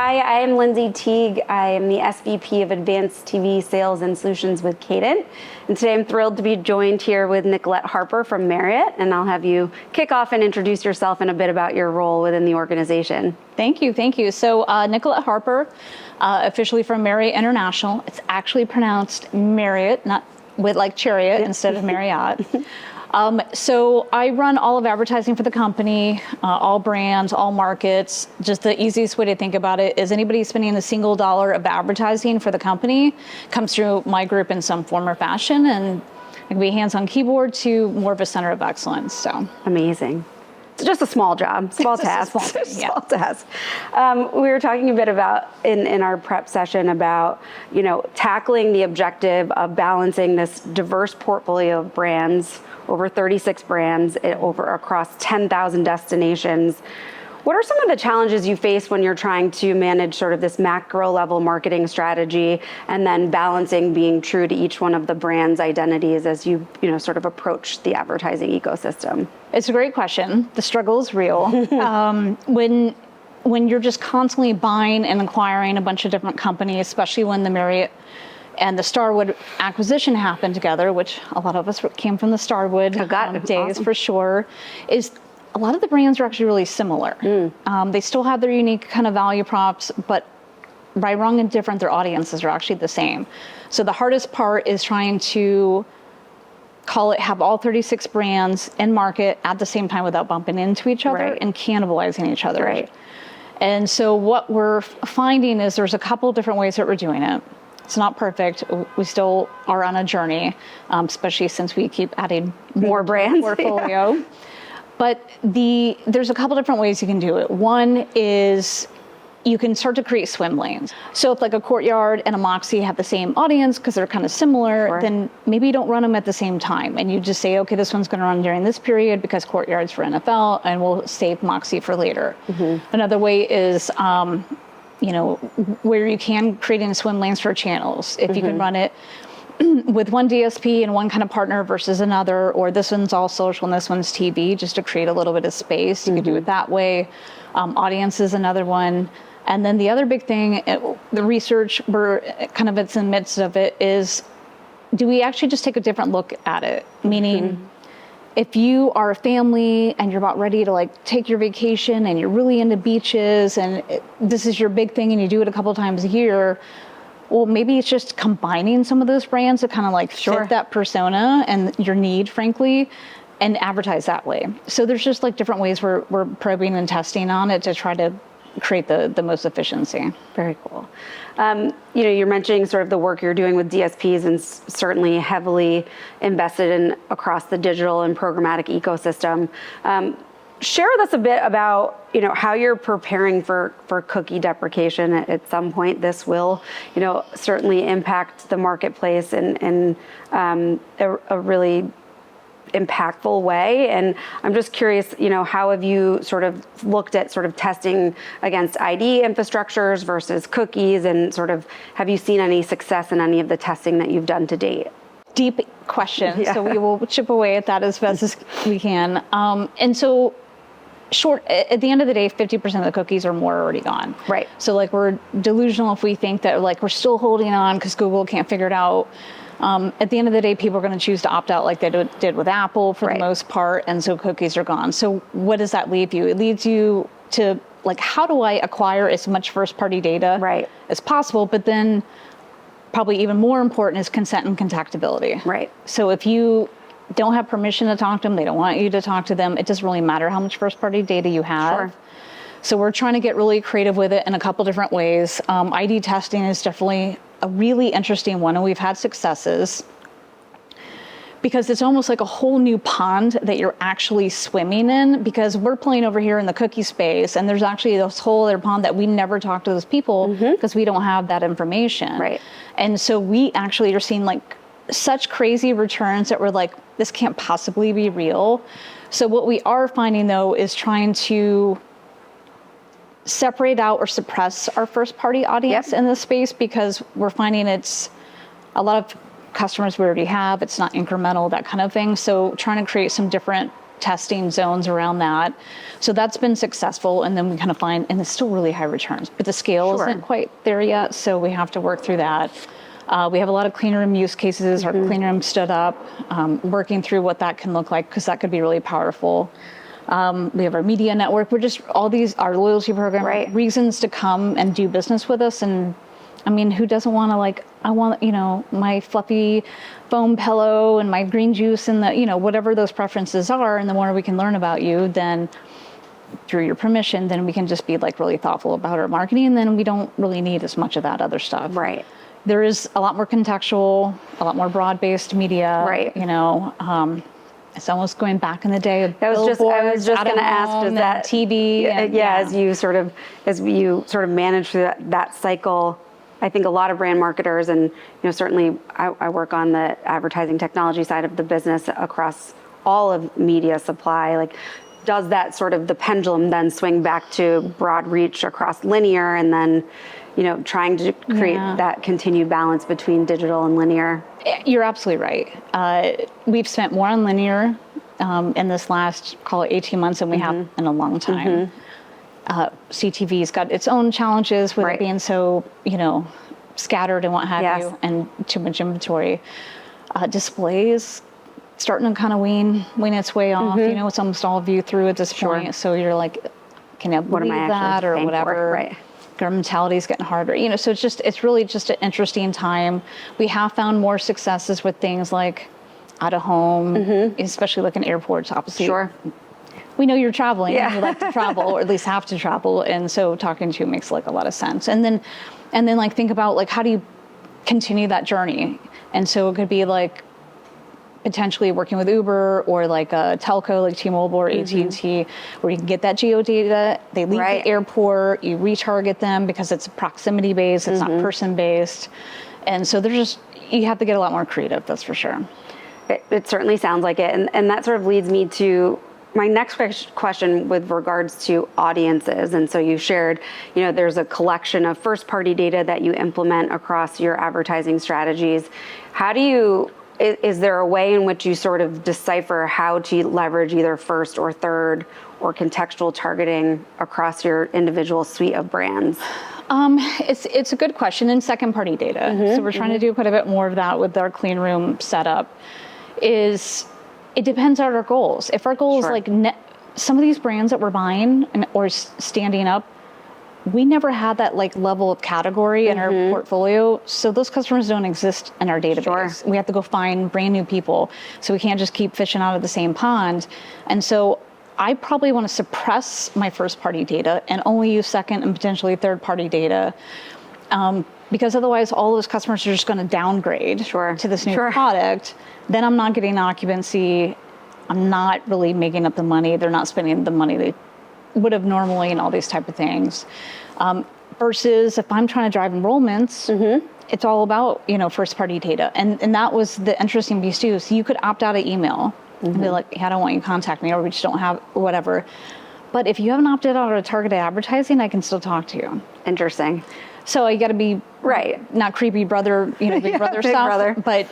Hi, I am Lindsay Teague. I am the SVP of Advanced TV Sales and Solutions with Cadent. And today I'm thrilled to be joined here with Nicolette Harper from Marriott. And I'll have you kick off and introduce yourself and a bit about your role within the organization. Thank you. So Nicolette Harper, officially from Marriott International. It's actually pronounced Marriott, not with like chariot instead of Marriott. So I run all of advertising for the company, all brands, all markets. Just the easiest way to think about it is anybody spending a single dollar of advertising for the company comes through my group in some form or fashion, and it can be hands on keyboard to more of a center of excellence. So amazing. It's just a small job, small task. Small task. We were talking a bit about in our prep session about, tackling the objective of balancing this diverse portfolio of brands, over 36 brands, across 10,000 destinations. What are some of the challenges you face when you're trying to manage sort of this macro level marketing strategy and then balancing being true to each one of the brand's identities as you sort of approach the advertising ecosystem? It's a great question. The struggle is real. When you're just constantly buying and acquiring a bunch of different companies, especially when the Marriott and the Starwood acquisition happened together, which a lot of us came from the Starwood days awesome. For sure, is a lot of the brands are actually really similar. They still have their unique kind of value props, but right, wrong, and different, their audiences are actually the same. So the hardest part is trying to have all 36 brands in market at the same time without bumping into each other and cannibalizing each other. Right. And so what we're finding is there's a couple different ways that we're doing it. It's not perfect. We still are on a journey, especially since we keep adding more brands portfolio. Yeah. But there's a couple different ways you can do it. One is you can start to create swim lanes. So if like a Courtyard and a Moxie have the same audience because they're kind of similar, then maybe you don't run them at the same time. And you just say, okay, this one's going to run during this period because Courtyard's for NFL and we'll save Moxie for later. Another way is, where you can create in swim lanes for channels. If you can run it with one DSP and one kind of partner versus another, or this one's all social and this one's TV, just to create a little bit of space. You can do it that way. Audience is another one. And then the other big thing, the research, we're kind of in the midst of it, is do we actually just take a different look at it? Meaning, if you are a family and you're about ready to take your vacation and you're really into beaches and this is your big thing and you do it a couple times a year, well, maybe it's just combining some of those brands to kind of fit that persona and your need, frankly, and advertise that way. So there's just different ways we're probing and testing on it to try to create the most efficiency. Very cool. You're mentioning sort of the work you're doing with DSPs and certainly heavily invested in across the digital and programmatic ecosystem. Share with us a bit about, how you're preparing for cookie deprecation. At some point, this will, certainly impact the marketplace in a really impactful way. And I'm just curious, how have you sort of looked at sort of testing against ID infrastructures versus cookies, and sort of have you seen any success in any of the testing that you've done to date? Deep question. So we will chip away at that as best as we can. And so at the end of the day, 50% of the cookies or more are already gone. Right. So we're delusional if we think that we're still holding on because Google can't figure it out. At the end of the day, people are going to choose to opt out like they did with Apple for the most part, and so cookies are gone. So what does that leave you? It leads you to how do I acquire as much first-party data as possible, but then probably even more important is consent and contactability. Right. So if you don't have permission to talk to them, they don't want you to talk to them, it doesn't really matter how much first-party data you have. So we're trying to get really creative with it in a couple different ways. ID testing is definitely a really interesting one, and we've had successes because it's almost like a whole new pond that you're actually swimming in, because we're playing over here in the cookie space and there's actually this whole other pond that we never talk to those people because we don't have that information. Right. And so we actually are seeing such crazy returns that we're this can't possibly be real. So what we are finding though is trying to separate out or suppress our first party audience in this space, because we're finding it's a lot of customers we already have, it's not incremental, that kind of thing. So trying to create some different testing zones around that. So that's been successful. And then we kind of find, and it's still really high returns, but the scale isn't quite there yet. So we have to work through that. We have a lot of clean room use cases. Our clean room stood up, working through what that can look like, because that could be really powerful. We have our media network. We're just all these, our loyalty program, reasons to come and do business with us. And I mean, who doesn't want to, like, I want, you know, my fluffy foam pillow and my green juice and the, you know, whatever those preferences are. And the more we can learn about you, then through your permission, then we can just be like really thoughtful about our marketing. And then we don't really need as much of that other stuff. Right. There is a lot more contextual, a lot more broad-based media. Right. You know, it's almost going back in the day of I was just going to ask, does that TV? As you sort of manage through that cycle. I think a lot of brand marketers, and certainly I work on the advertising technology side of the business across all of media supply. Like, does that sort of the pendulum then swing back to broad reach across linear, and then trying to create that continued balance between digital and linear? You're absolutely right. We've spent more on linear in this last, call it 18 months, than we have in a long time. CTV's got its own challenges with it being so, scattered and what have you, and too much inventory. Displays starting to kind of wean its way off. It's almost all view through at this point. So you're like, can I believe that or whatever? Right. Our mentality is getting harder. So it's really just an interesting time. We have found more successes with things like out of home, especially like in airports, obviously. Sure. We know you're traveling and you like to travel, or at least have to travel. And so talking to you makes like a lot of sense. And then like think about like, how do you continue that journey? And so it could be like potentially working with Uber or like a telco like T-Mobile or AT&T, where you can get that geo data. They leave the airport, you retarget them because it's proximity based, it's not person based. And so you have to get a lot more creative, that's for sure. It certainly sounds like it. And that sort of leads me to my next question with regards to audiences. And so you shared, there's a collection of first-party data that you implement across your advertising strategies. Is there a way in which you sort of decipher how to leverage either first or third or contextual targeting across your individual suite of brands? It's a good question. And second-party data. So we're trying to do quite a bit more of that with our clean room setup. It depends on our goals. If our goal is like some of these brands that we're buying or standing up, we never had that like level of category in our portfolio. So those customers don't exist in our database. We have to go find brand new people. So we can't just keep fishing out of the same pond. And so I probably want to suppress my first party data and only use second and potentially third party data. Because otherwise all those customers are just going to downgrade to this new product. Then I'm not getting occupancy. I'm not really making up the money. They're not spending the money they would have normally and all these type of things. Versus if I'm trying to drive enrollments, it's all about, first party data. And that was the interesting piece too. So you could opt out of email and be like, hey, I don't want you to contact me, or we just don't have whatever. But if you haven't opted out of targeted advertising, I can still talk to you. Interesting. So you got to be not creepy brother, big brother stuff, but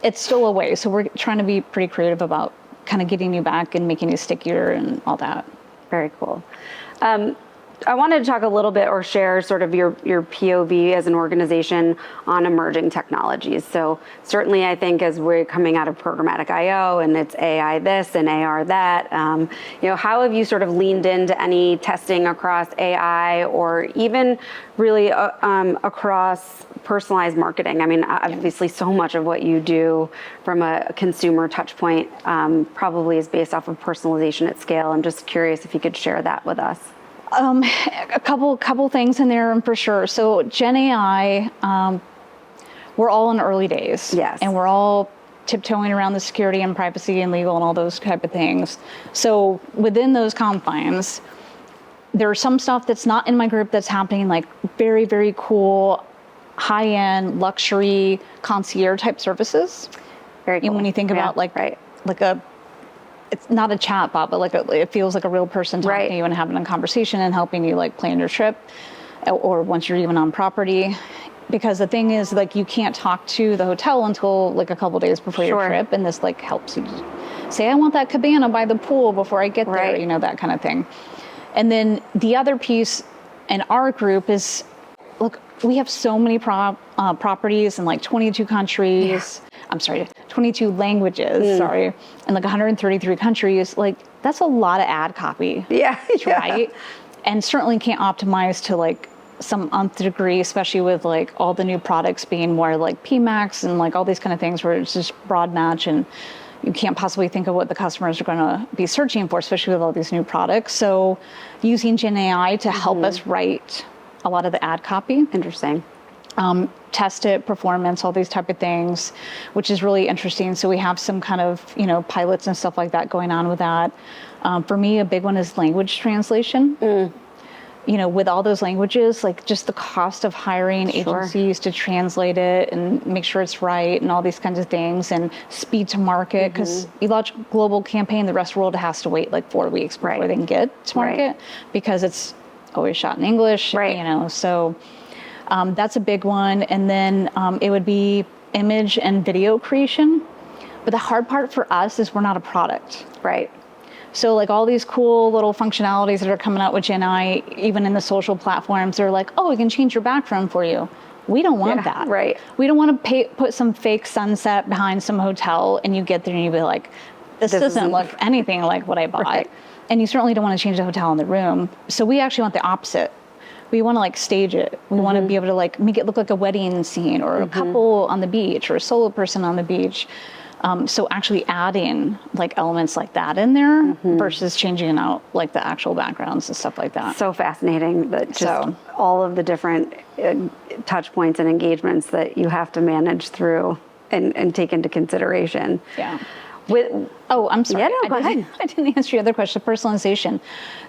it's still a way. So we're trying to be pretty creative about kind of getting you back and making you stickier and all that. Very cool. I wanted to talk a little bit or share sort of your POV as an organization on emerging technologies. So certainly I think as we're coming out of programmatic IO and it's AI this and AR that, how have you sort of leaned into any testing across AI or even really across personalized marketing? I mean, obviously so much of what you do from a consumer touch point probably is based off of personalization at scale. I'm just curious if you could share that with us. A couple things in there for sure. So Gen AI, we're all in early days. Yes. And we're all tiptoeing around the security and privacy and legal and all those type of things. So within those confines, there's some stuff that's not in my group that's happening, like very, very cool, high-end, luxury, concierge type services. Very cool. And when you think about like it's not a chat bot, but it feels like a real person talking to you and having a conversation and helping you like plan your trip, or once you're even on property. because the thing is, like, you can't talk to the hotel until like a couple days before your Sure. trip, and this like helps you say, I want that cabana by the pool before I get there, Right. you know, that kind of thing. And then the other piece in our group is, look, we have so many properties in like 22 countries. I'm sorry, 22 languages, sorry, and like 133 countries. Like, that's a lot of ad copy. Yeah. Right? And certainly can't optimize to like some nth degree, especially with like all the new products being more like PMAX and like all these kind of things where it's just broad match and you can't possibly think of what the customers are going to be searching for, especially with all these new products. So using Gen AI to help us write a lot of the ad copy, Interesting. test it, performance, all these type of things, which is really interesting. So we have some kind of, you know, pilots and stuff like that going on with that. For me, a big one is language translation. You know, with all those languages, like just the cost of hiring agencies to translate it and make sure it's right and all these kinds of things, and speed to market, because you launch a global campaign, the rest of the world has to wait like 4 weeks before they can get to market because it's always shot in English, you know, so that's a big one. And then it would be image and video creation. But the hard part for us is we're not a product. Right. So like all these cool little functionalities that are coming out with Gen AI, even in the social platforms, they're like, oh, we can change your background for you. We don't want that. Right. We don't want to put some fake sunset behind some hotel and you get there and you be like, this doesn't look anything like what I bought. Right. And you certainly don't want to change the hotel in the room. So we actually want the opposite. We want to like stage it. We want to be able to like make it look like a wedding scene or a couple on the beach or a solo person on the beach. So actually adding like elements like that in there versus changing out like the actual backgrounds and stuff like that. So fascinating that just all of the different touch points and engagements that you have to manage through and take into consideration. Yeah. Oh, I'm sorry. Yeah, no, go ahead. I didn't answer your other question, personalization.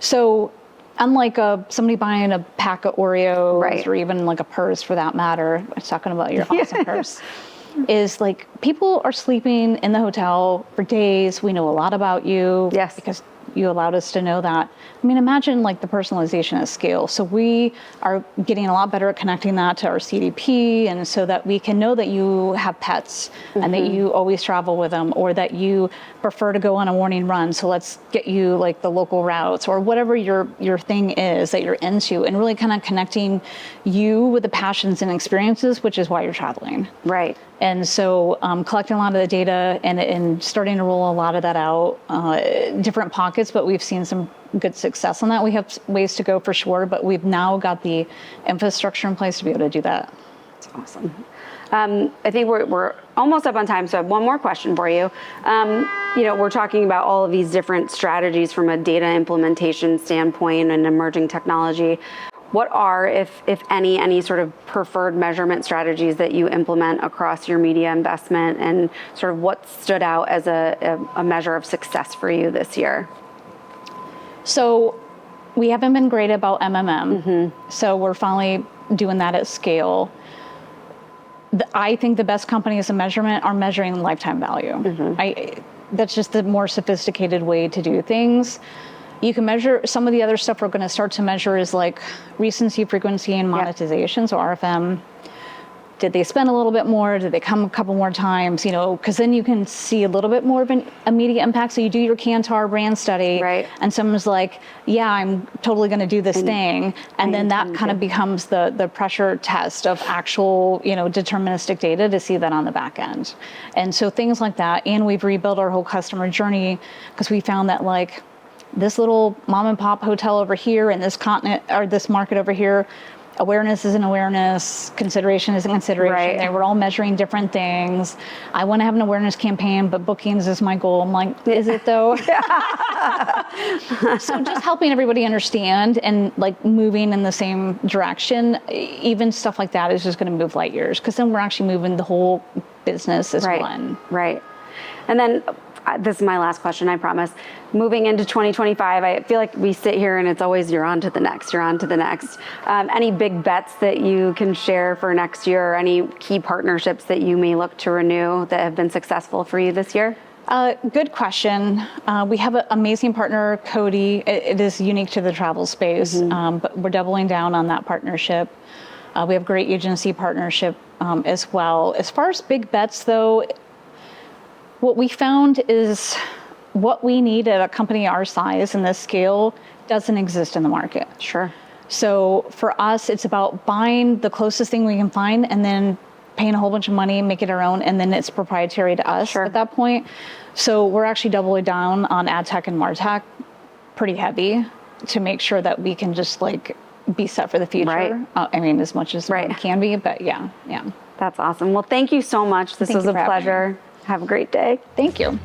So unlike somebody buying a pack of Oreos or even like a purse for that matter, I was talking about your awesome purse, is like people are sleeping in the hotel for days. We know a lot about you because you allowed us to know that. I mean, imagine like the personalization at scale. So we are getting a lot better at connecting that to our CDP, and so that we can know that you have pets and that you always travel with them, or that you prefer to go on a morning run. So let's get you like the local routes or whatever your thing is that you're into, and really kind of connecting you with the passions and experiences, which is why you're traveling. Right. And so collecting a lot of the data and starting to roll a lot of that out, different pockets, but we've seen some good success on that. We have ways to go for sure, but we've now got the infrastructure in place to be able to do that. That's awesome. I think we're almost up on time, so I have one more question for you. You know, we're talking about all of these different strategies from a data implementation standpoint and emerging technology. What are, if any sort of preferred measurement strategies that you implement across your media investment, and sort of what stood out as a measure of success for you this year? So we haven't been great about MMM. So we're finally doing that at scale. I think the best companies in measurement are measuring lifetime value. That's just the more sophisticated way to do things. You can measure some of the other stuff we're going to start to measure is like recency, frequency, and monetization. So RFM, did they spend a little bit more? Did they come a couple more times? You know, because then you can see a little bit more of an immediate impact. So you do your Kantar brand study, and someone's like, yeah, I'm totally going to do this thing. And then that kind of becomes the pressure test of actual, you know, deterministic data to see that on the back end. And so things like that. And we've rebuilt our whole customer journey because we found that like, this little mom and pop hotel over here in this continent or this market over here, awareness isn't awareness, consideration isn't consideration. They were all measuring different things. I want to have an awareness campaign, but bookings is my goal. I'm like, is it though? So just helping everybody understand and like moving in the same direction, even stuff like that is just going to move light years, because then we're actually moving the whole business as one. Right. And then this is my last question, I promise. Moving into 2025, I feel like we sit here and it's always you're on to the next, you're on to the next. Any big bets that you can share for next year, or any key partnerships that you may look to renew that have been successful for you this year? Good question. We have an amazing partner, Cody. It is unique to the travel space, but we're doubling down on that partnership. We have great agency partnership as well. As far as big bets, though, what we found is what we need at a company our size and this scale doesn't exist in the market. Sure. So for us, it's about buying the closest thing we can find and then paying a whole bunch of money, make it our own, and then it's proprietary to us at that point. So we're actually doubling down on ad tech and MarTech pretty heavy to make sure that we can just like be set for the future. Right. I mean, as much as we can be, but yeah. That's awesome. Well, thank you so much. This was a pleasure. Have a great day. Thank you.